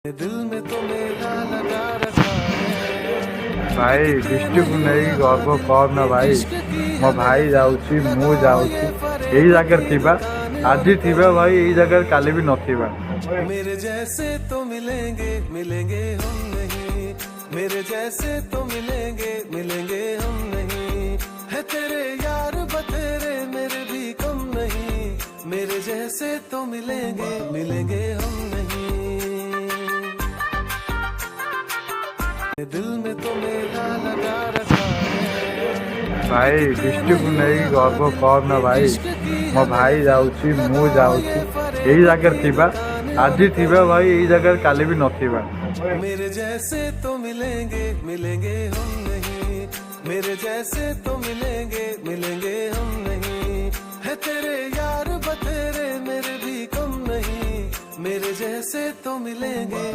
दिल में तो मेरा लगा रखा है भाई डिस्ट्रिक्ट नहीं गर्व कर ना भाई मो भाई जाऊँगी मु जाऊँगी यही जगह थिबा आज थिबा भाई यही जगह काली भी नथिबा। मेरे जैसे तो मिलेंगे मिलेंगे हम नहीं, मेरे जैसे तो मिलेंगे मिलेंगे हम नहीं, है तेरे यार बतेरे मेरे भी कम नहीं, मेरे जैसे तो मिलेंगे मिलेंगे हम नहीं। दिल में तो मेरा लगा रखा है भाई डिस्ट्रिक्ट नहीं गर्व कर ना भाई मो भाई जाऊँगी मु जाऊँगी यही जगह थिबा आज थिबा भाई यही जगह काली भी नथिबा। मेरे जैसे तो मिलेंगे मिलेंगे हम नहीं, मेरे जैसे तो मिलेंगे मिलेंगे हम नहीं, है तेरे यार बतेरे मेरे भी कम नहीं, मेरे जैसे तो मिलेंगे।